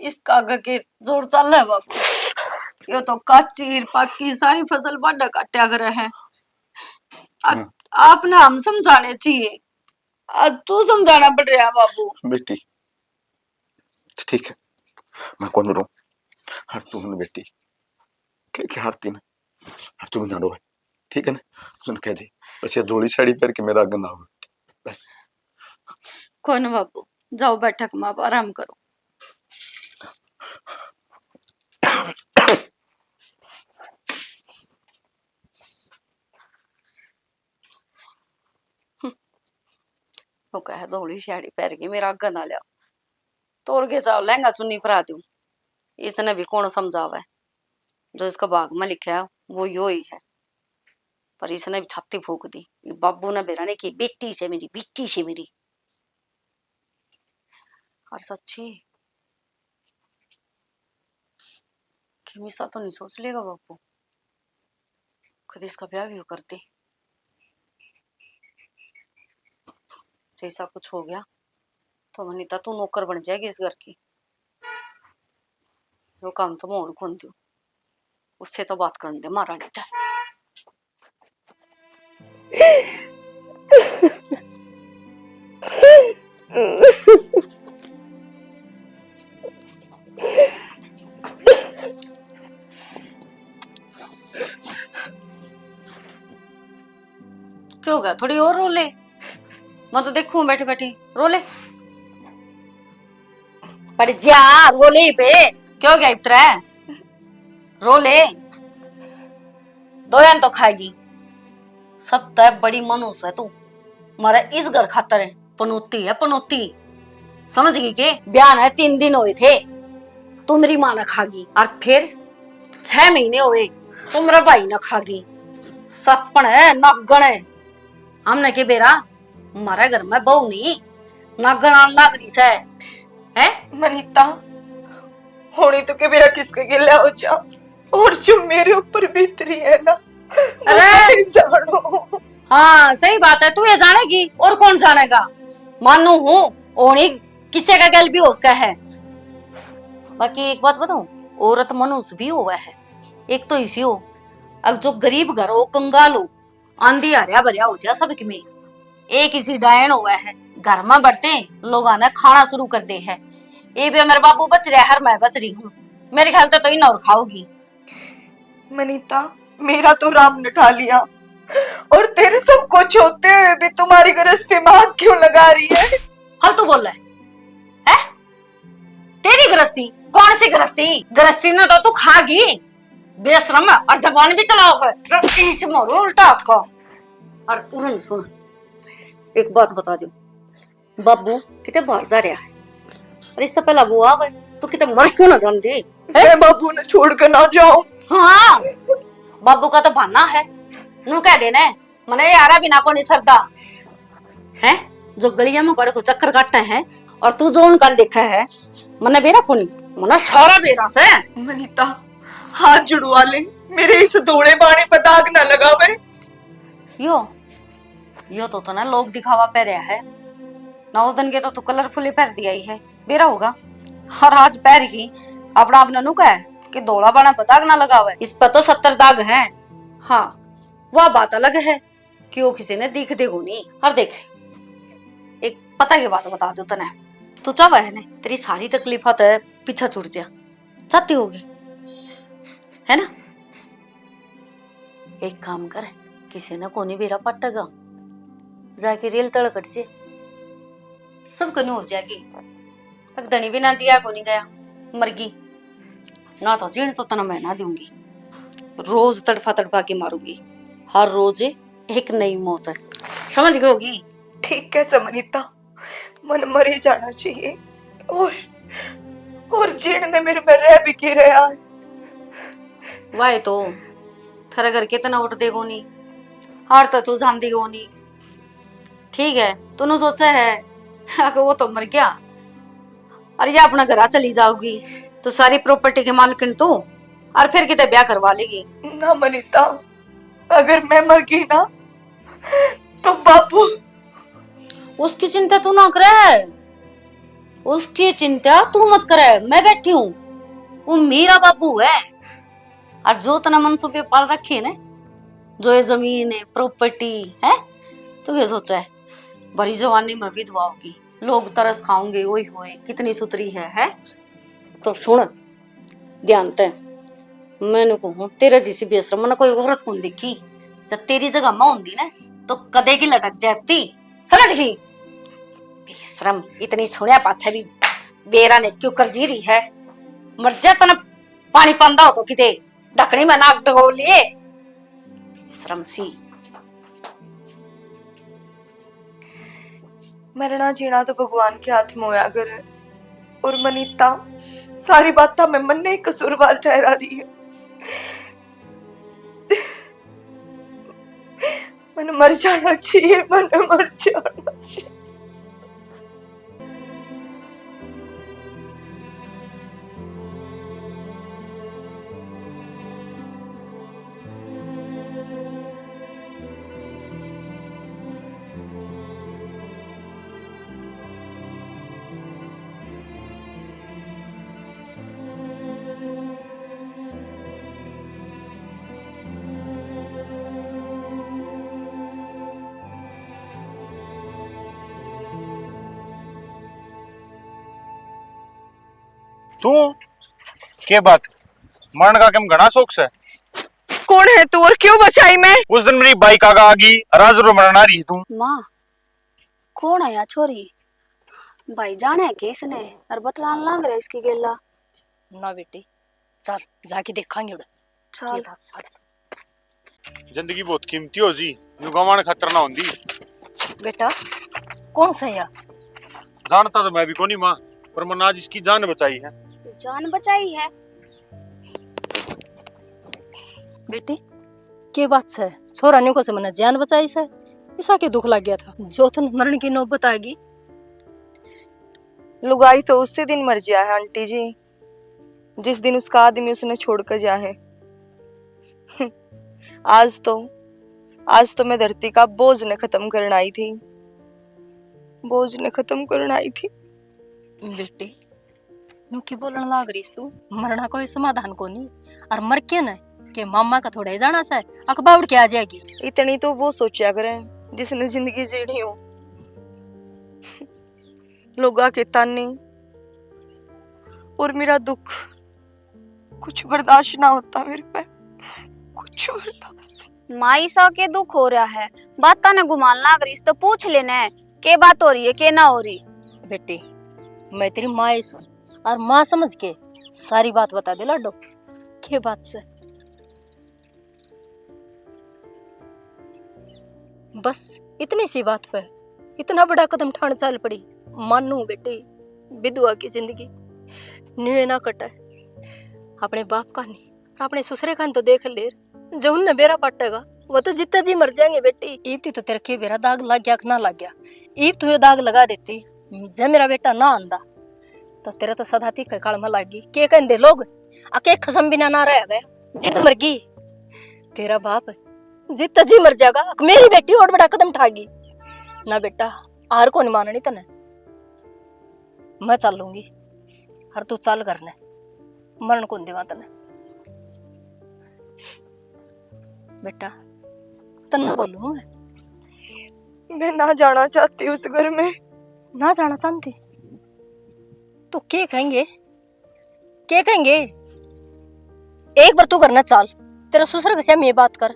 इसका आगे के जोर चल रहा है बाबू। ये तो कच्ची पक्की सारी फसल बाढ़ काटा कर है। आपने हम समझाने चाहिए, आज तू समझाना पड़ रहा है बाबू। बेटी ठीक है मैं कौन रू हर तू ने बेटी क्या हारती ना हर तू ना रो, ठीक है ना? सुन कह दे बस ये धोली साड़ी पहन के मेरा गंदा हो बस। कोई ना बाबू, जाओ बैठक में आप आराम करो। वो कहे धोली साड़ी पहन के मेरा गंदा लिया तोड़ के जाओ लहंगा चुन्नी परा दूं। इसने भी कौन समझावा है, जो इसका भाग में लिखा है वो यो ही है। पर इसने भी छाती फूक दी, ये बाबू ने बेराने की बेटी से मेरी, बेटी से मेरी। और सच्ची किमिसा तो नहीं सोच लेगा बाबू, कभी इसका ब्याह भी कर दे। जैसा कुछ हो गया तो वनीता तू नौकर बन जाएगी इस घर की। वो काम तो मोहन खोन दू, उससे तो बात करने दे महारानी का। क्यों गया, थोड़ी और रो ले, मैं तो देखूं बैठे बैठे रो ले। पर जा रो ले पे, क्यों गया इतना रो ले, दो यान तो खाएगी। सब तय बड़ी मनुष्य है तू, मारा इस घर खातर है पनौती है पनौती, समझ गई के? ब्याह है 3 दिन हुए थे तू मेरी माँ न खागी, और फिर 6 महीने हुए तो मेरा भाई न खागी। सपन है नागण है, हमने के बेरा हमारे घर में बहू नहीं नागण आन लाग रही से है। मनीता होनी तो के मेरा किसके गिला हो जा, और जो मेरे ऊपर बीतरी है ना अरे जानो। हाँ सही बात है, तू ये जानेगी और कौन जानेगा। मानू हूँ ओनी किसी का गल भी हो उसका है। बाकी एक बात बताऊं, औरत मनुष्य भी हुआ है, एक तो इसी हो। अब जो गरीब घर हो कंगाल हो आंधी हरिया भरिया हो जा सबके में, एक इसी डायन हुआ है घर में बढ़ते लोग आना खाना शुरू कर दे है। ये भी मेरे बाबू बच रहे हर मैं बच रही हूँ, मेरे ख्याल तो इन और खाओगी। मनीता मेरा तो राम ने ठा लिया, और तेरे सब कुछ होते हुए भी तुम्हारी गृहस्थी में आग क्यों लगा रही है? फालतू बोल रहा है? तेरी गृहस्थी? कौन सी गृहस्थी? गृहस्थी ना तो तू खागी बेशरम, और जबान भी चलाओ है उल्टा हाथ का। और उरन सुन, एक बात बता दो, बाबू कितने बाहर जा रहा है, और इससे पहला वो आवे तो कितने मर क्यों ना जान दे। मैं बाबू ने छोड़ कर ना जाऊं। हाँ बाबू का तो बहाना है, नू कह देना मने यारा बिना को नहीं सरदा है। जो गलिया में गड़े को चक्कर काटते हैं और तू जो उनका देखा है मने बेरा को नहीं, मने सारा बेरा से। मनीता हाथ जुड़वा ले, मेरे इस धोड़े बाणे पर दाग ना लगावे। यो तो ना लोग दिखावा पे रहा है, 9 दिन के तो कलरफुल ही पहन दिया ही है बेरा होगा। हर आज पैर ही अपना अपना नुका है कि धोला बाणा पर दाग ना लगावे, इस पर तो 70 दाग हैं। हाँ वह बात अलग है कि वो किसी ने देख देखो नहीं। और देख एक पता की बात बता दो तने, तू चाह है ने तेरी सारी तकलीफा तो पीछा छूट जा चाहती होगी है ना। एक काम कर, किसी ने कोनी बेरा पट्टेगा जाके रेल तड़कट जे सब कनु हो जाएगी। एक धनी बिना जिया को नहीं गया, मरगी ना तो जीण तो तना मैं ना दूंगी। रोज तड़फा तड़फा के मारूंगी, हर रोज एक नई मौत है, समझ गई होगी। ठीक है समनीता, मन मर ही जाना चाहिए। और जीण ने मेरे में रह भी की रहा है। वाह तो थारे घर कितना उठ देगो नी, हार तो तू जान देगो नी। ठीक है तूने सोचा है अगर वो तो मर गया और ये अपना घर चली जाओगी तो सारी प्रॉपर्टी के मालकिन तू, और फिर कितने ब्याह करवा लेगी। ना मनीता, अगर मैं मर गई ना तो बापू। उसकी चिंता तू ना करे, उसकी चिंता तू मत करे, मैं बैठी हूँ, वो मेरा बाबू है। और जो तना मनसूबे पाल रखे है ना, जो ये जमीन है प्रॉपर्टी है, तो ये सोचा है बड़ी जवानी में विधवा होगी, लोग तरस खाओगे, ओए होए कितनी सुतरी है। तो सुन ध्यान ते, मैंने कहूँ तेरा जैसी बेशरम ना कोई औरत कौन देखी, जब तेरी जगह मां होंदी ना तो कदे की लटक जाती, समझ गई। बेशरम इतनी सुनिया पाछा भी बेरा ने क्यों कर जी रही है, मर जा तना पानी पांदा हो तो किते ढकनी में नाक डगो लिए, बेशरम सी। मरना जीना तो भगवान के हाथ में होया करे। और मनीता सारी बात मैं मन ने कसूरवार ठहरा रही है। मन मर जाना चाहिए, मन मर जाना चाहिए। तू के बात मरण का कम घना शौक से? कौन है तू और क्यों बचाई मैं? उस दिन मेरी बाइक आगा आ गई, राज रो मरना रही तू। माँ कौन है या छोरी? भाई जाने है कि इसने और बतलान लाग रहा है इसकी गेला। ना बेटी चल जाके देखांगे उड़ चल जिंदगी बहुत कीमती हो जी, नु गवाण खतर ना होंदी। बेटा कौन सा या? जानता तो मैं भी कोनी माँ, पर मन आज इसकी जान बचाई है। जान बचाई है। बेटी के बात से छोरा ने को से मने जान बचाई से, ऐसा के दुख लग गया था जो तुम मरण की नौबत आ गई। लुगाई तो उसी दिन मर गया है आंटी जी, जिस दिन उसका आदमी उसने छोड़कर जा है। आज तो मैं धरती का बोझ ने खत्म करना आई थी, बोझ ने खत्म करना आई थी। बेटी नु की बोलने लाग रही तू, मरना कोई समाधान को नहीं, और मर के ना के मामा का थोड़ा ही जाना सा अखबा उड़ के आ जाएगी। इतनी तो वो सोचा करें जिसने जिंदगी जीनी हो। लोगा के ताने और मेरा दुख कुछ बर्दाश्त ना होता मेरे पे, कुछ बर्दाश्त। माई सा के दुख हो रहा है, बात ने घुमान लाग रही तो पूछ लेना के बात हो रही है के ना हो रही। बेटी मैं तेरी माँ ही सुन, और माँ समझ के सारी बात बता दे लाडो। के बात से बस इतनी सी बात पे इतना बड़ा कदम ठान चल पड़ी। मानू बेटी विधवा की जिंदगी न्यू ना कटा है, अपने बाप का नहीं अपने ससुरे का तो देख ले, जो उनने बेरा पटेगा वो तो जितना जी मर जाएंगे। बेटी ईब तो तेरे के बेरा दाग लग गया ना लग गया, ईब तो ये दाग लगा देती, जब मेरा बेटा ना आंदा तो तेरा तो सदाती के काल में लागी के कहते लोग आके खसम बिना ना रह गए, जित मर गई तेरा बाप जितना जी मर जाएगा, मेरी बेटी और बड़ा कदम उठागी ना। बेटा हार को नहीं माननी तने, मैं चल लूंगी हर तू चल करने, मरण कौन देवा तने। बेटा तन्ना बोलूं मैं ना जाना चाहती उस घर में। ना जाना चाहती तो क्या कहेंगे, क्या कहेंगे? एक बार तू करना चाल, तेरा ससुर के सामने ये बात कर,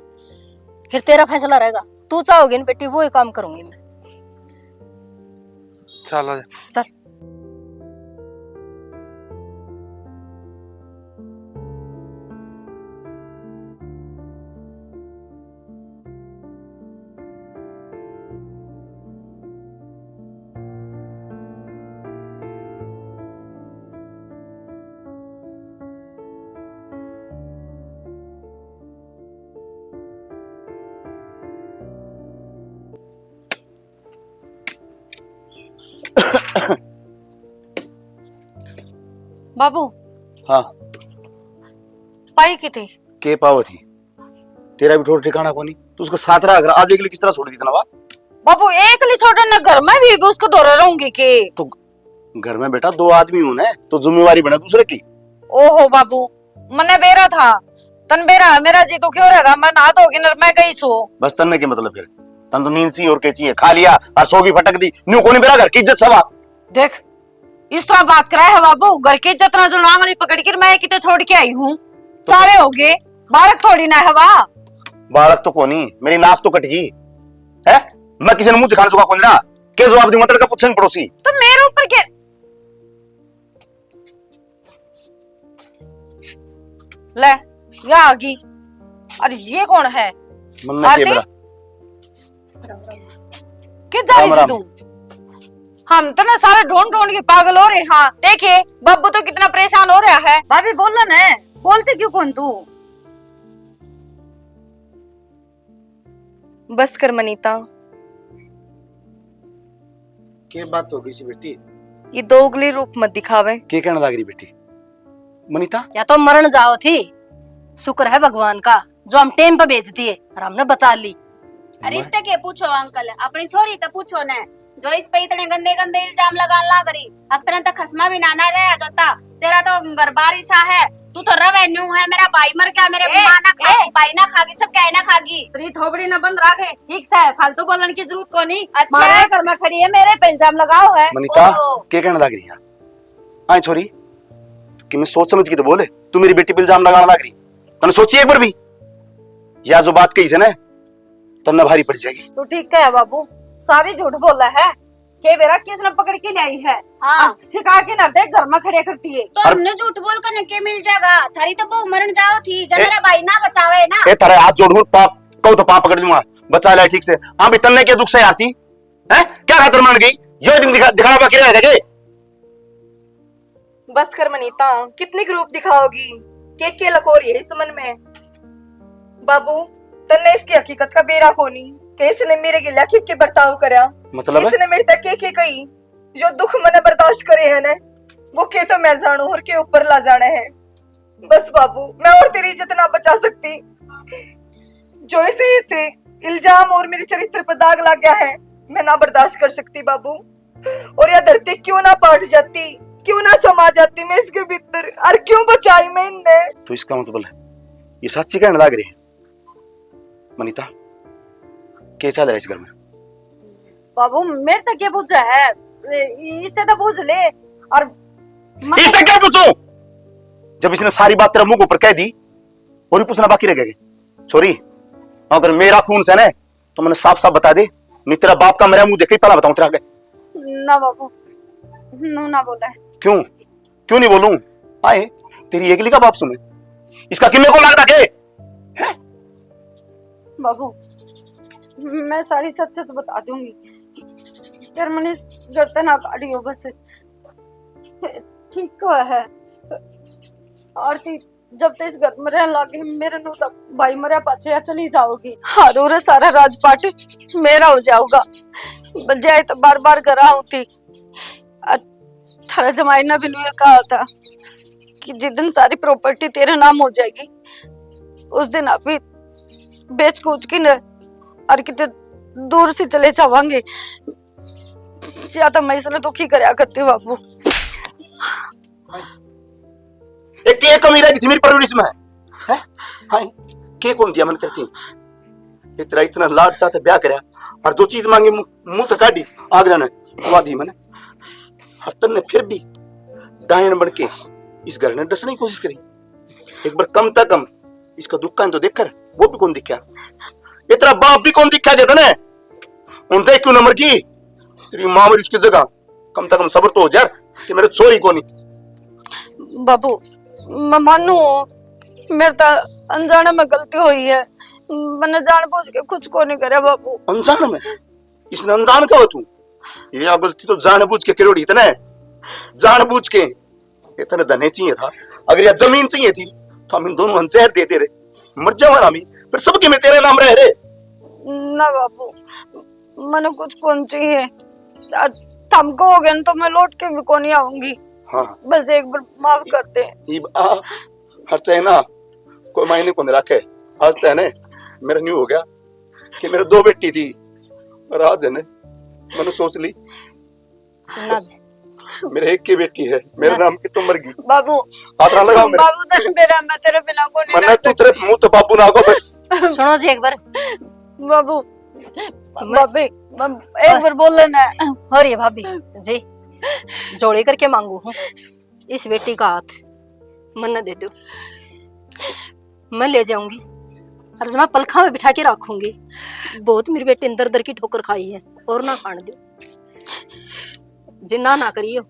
फिर तेरा फैसला रहेगा। तू चाहोगी ना बेटी वो ही काम करूंगी मैं। चल चल बाबू हाँ पाई की थी के पाव थी तेरा भी ठोर ठिकाना को नहीं तू उसको साथ रहा अगर आज एक लिए किस तरह छोड़ दी इतना बाबू एक लिए छोड़े ना घर में भी उसको दौरा रहूंगी के। तो घर में बेटा 2 आदमी हूं ना तो जिम्मेवारी बना दूसरे की। ओहो बाबू मने बेरा था तन बेरा मेरा जी तो क्यों रहता मैं नहा धो के नर मैं गई सो। बस तन्ने के मतलब फिर तन तो नींद सी और कैची है खा लिया और सो की फटक दी न्यू कोनी बेरा घर की इज्जत सवा। देख इस तरह बात करा है बाबू घर की इज्जत ना जो लांगली पकड़ कर मैं कितने छोड़ के आई हूँ सारे हो गए बालक थोड़ी ना हवा। बालक तो कोनी मेरी नाक तो कट गई है मैं किसी ने मुंह दिखाने चुका कौन ना के जवाब दूंगा तेरे का पूछेंगे पड़ोसी। तो मेरे ऊपर के ले या आ गई। अरे ये कौन है मन में के बरा के जा रही राम थी राम। तू। हम तो ना सारे ढूंढ ढूंढ के पागल हो रहे। हाँ देखिए बब्बू तो कितना परेशान हो रहा है। भाभी बोल ना बोलते क्यों कौन तू। बस कर मनीता, के बात हो गई सी बेटी ये दोगली रूप मत दिखावे। के कहने लग रही बेटी मनीता। या तो मरण जाओ थी शुक्र है भगवान का जो हम टेम पे भेज दिए और हमने बचा ली। रिश्ते के पूछो अंकल, अपनी छोरी तो पूछो ने जो इस पे इतने गंदे गंदे इल्जाम लगान ला करी। अक्तरन तक खसमा भी नाना रहा जाता तेरा तो गरबारी सा है। तू तो रेवेन्यू है मेरा भाई मर गया मेरे मां ना खागी भाई ना खागी सब क्या ना खागी। तेरी थोबड़ी ना बंद रखे ठीक से फालतू बोलने की जरूरत को नहीं। अच्छा। मारे घर में खड़ी है मेरे पे इल्जाम लगाओ है। मनीता ओहो। के कहने लग रही है आए छोरी कि मैं सोच समझ के तो बोले तू मेरी बेटी पे इल्जाम लगाने लग रही तने सोची एक बार भी या जो बात कही से ना तन्ना भारी पड़ जाएगी। तू ठीक है बाबू सारी झूठ बोला है के बेरा किसने पकड़ के लाई है। हाँ। अब सिखा के ना दे घर में खड़े करती है। तो हमने झूठ बोल कर के मिल जाएगा। थारी तो बहु मरण जाओ थी जब मेरा भाई ना बचावे ना। ए तारे हाथ जोड़ूं पाप कहूं तो पाप पकड़ लूंगा बचा ले ठीक से। हाँ भी तन्ने के दुख से आती है क्या खातर मान गई यो दिन दिखाना बाकी रह गए। बस कर मनीता, कितनी ग्रुप दिखाओगी। के लकोर है इस मन में। बाबू तन्ने इसकी हकीकत का बेरा कोनी कि इसने मेरे गिला के बर्ताव करया। मतलब है? इसने मेरे तक के कही जो दुख मैंने बर्दाश्त करे है ना वो के तो मैं जानू और के ऊपर ला जाना है। बस बाबू मैं और तेरी इज्जत ना बचा सकती। जो इसे इल्जाम और मेरे चरित्र पर दाग लग गया है मैं ना बर्दाश्त कर सकती बाबू। और यह धरती क्यों ना पाट जाती क्यों ना समा जाती मैं इसके भीतर और क्यों बचाई मैं इन्हें। तो इसका मतलब है ये सच्ची कहने लग रही है मनीता क्या चल रहा है इस घर में। बाबू मेरे तक ये पूछा है इससे तो पूछ ले। और इससे क्या पूछूं जब इसने सारी बात तेरे मुंह के ऊपर कह दी और ही पूछना बाकी रह गया। छोरी अगर मेरा खून से ना तो मैंने साफ साफ बता दे नहीं तेरा बाप का मेरा मुंह देख के पहला बताऊं तेरा ना बाबू ना बोला है। क्यों क्यों नहीं बोलूं आए तेरी एकली का बाप सुने इसका किन्ने को लगता के बाबू मैं सारी सच सच बता दूंगी तेरे मन जड़ते ना काटियो बस ठीक है। और जब तक इस घर में रहने लगे मेरे नु तब भाई मरिया पाछे चली जाओगी। और सारा राजपाट मेरा हो जाऊगा बजाय तो बार बार घर आऊंगी। थारा जमाई ने भी नुए कहा था कि जिस दिन सारी प्रॉपर्टी तेरे नाम हो जाएगी उस दिन आप भी बेच कूच की न और कितने दूर से चले जावांगे। ज्यादा मैं इसलिए दुखी करया करती बाबू। एक के कमी रह गई थी मेरी परवरिश में है हाय के कौन दिया मन करती ये तेरा इतना लाड चाहते ब्याह करया और जो चीज मांगी मुंह तक काटी आगरा ने वादी मैंने हर तन ने फिर भी डायन बन के इस घर ने डसने की कोशिश करी। एक बार कम तक कम इसका दुख का तो देख कर वो भी कौन दिखा ये तेरा बाप भी कौन दिखा देता ने उन देख क्यों नंबर की तेरी मां मेरी उसकी जगह कम से कम सब्र तो हो जा कि मेरे चोरी को नहीं। बाबू मैं मानू मेरे तो अनजाने में गलती हुई है मैंने जानबूझ के कुछ को नहीं करे बाबू। अनजान में इसने अनजान का हो तू ये गलती तो जानबूझ के करोड़ी इतने जानबूझ के इतने धने चाहिए था अगर यह जमीन चाहिए थी तो हम इन दोनों जहर देते रहे मर जावा हमी फिर सबके में तेरे नाम रह रहे। ना बाबू मैंने कुछ कौन चाहिए थमको हो गया तो मैं लौट के भी को नहीं आऊंगी। हाँ बस एक बार माफ कर दे। हर चाहे ना कोई मायने को नहीं रखे। आज तो है ने मेरा न्यू हो गया कि मेरे दो बेटी थी और आज है ने मैंने सोच ली ना मेरे एक की बेटी है, मेरे नाम की तुम मर गई। बाबू हाथ ना लगाओ मेरे। बाबू तो मेरा, मैं तेरे बिना को नहीं मन्ना रह तू तेरे मुंह तो बाबू ना आगो बस। सुनो जी एक बार। बाबू भाभी एक बार बोल लेना। हो रही है भाभी जी, जोड़े करके मांगू हूँ इस बेटी का हाथ मन्ना दे दो, मैं ले जाऊंगी और जमा पलखा में बिठा के रखूंगी। बहुत मेरी बेटी अंदर दर की ठोकर खाई है और ना खाने दो जी, ना करियो।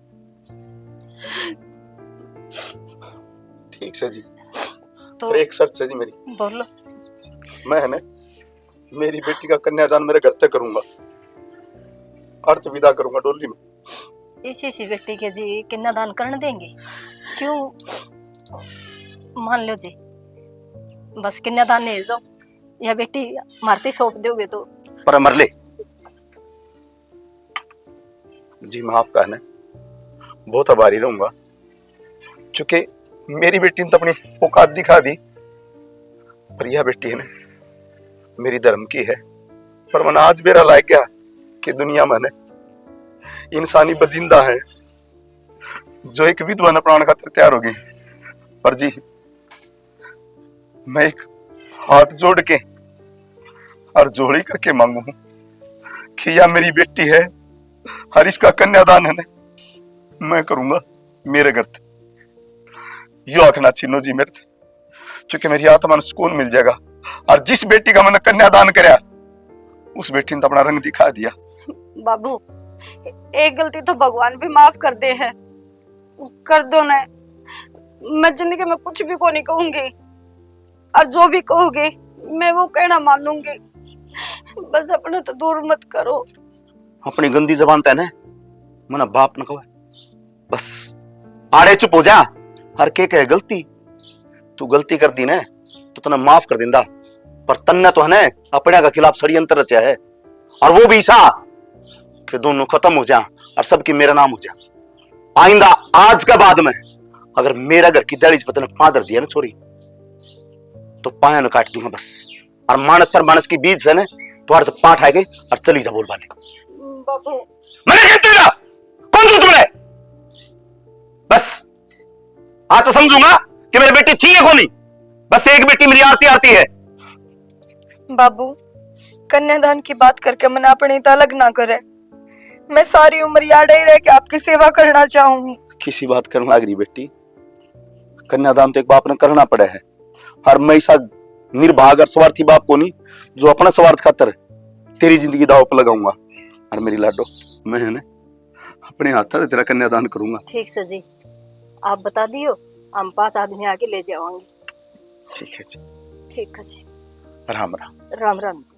ठीक से जी, तो पर एक शर्त है जी मेरी। बोलो। मैं है ना मेरी बेटी का कन्यादान मेरे घर तक करूंगा, अर्थ विदा करूंगा डोली में। इसी बेटी के जी कन्यादान करने देंगे क्यों? मान लो जी बस कन्यादान नहीं जाओ, यह बेटी मारती सौंप दोगे तो। पर मर ले जी, मैं आपका है ना बहुत आभारी रहूंगा क्योंकि मेरी बेटी ने तो अपनी औकात दिखा दी, पर यह बेटी है ना मेरी धर्म की है। पर मन आज मेरा लायक गया कि दुनिया में ना इंसानी बजिंदा है जो एक विधवा न प्राण खातिर तैयार होगी। पर जी मैं एक हाथ जोड़ के और जोड़ी करके मांगू हूं कि यह मेरी बेटी है और इसका कन्यादान है ना मैं करूंगा मेरे घर ते। यो आखना छीनो जी मेरे थे, क्योंकि मेरी आत्मा को सुकून मिल जाएगा। और जिस बेटी का मैंने कन्यादान कराया उस बेटी ने तो अपना रंग दिखा दिया। बाबू एक गलती तो भगवान भी माफ कर दे है, कर दो ना। मैं जिंदगी में कुछ भी को नहीं कहूंगी और जो भी कहोगे मैं वो कहना मानूंगी। बस अपने तो दूर मत करो। अपनी गंदी जबान तय ना मना बाप न कहो, बस आड़े चुप हो जा। हर के कहे गलती, तू गलती कर दी ना तो तने माफ कर देंदा, पर तन्ने तो है ना अपने के खिलाफ षड्यंत्र रचा है और वो भी ऐसा कि दोनों खत्म हो जा और सबकी मेरा नाम हो जा। आइंदा आज का बाद में अगर मेरा घर की दाढ़ी पर तने पादर दिया ना छोरी तो पाया न काट दूंगा बस। और मानस और मानस की बीच से ना तुम्हारे तो पाठ आएगे और चली जा बोल वाले। बाबू मैंने कहते था कौन तू तुमने? बस आज तो समझूंगा कि मेरी बेटी थी है कौन नहीं, बस एक बेटी मेरी आरती आरती है। बाबू कन्यादान की बात करके मन अपने तो अलग ना करे। मैं सारी उम्र याद ही रह के आपकी सेवा करना चाहूंगी। किसी बात करने लग रही बेटी, कन्यादान तो एक बाप ने करना पड़ा है। और मैं ऐसा निर्भाग और स्वार्थी बाप को नहीं जो अपना स्वार्थ खातर तेरी जिंदगी दाव पर लगाऊंगा। और मेरी लाडो मैं है ना अपने हाथ से तेरा कन्यादान करूंगा। ठीक से जी, आप बता दियो, हम 5 आदमी आके ले जाओगे। ठीक है जी, ठीक है जी, राम राम। राम राम जी।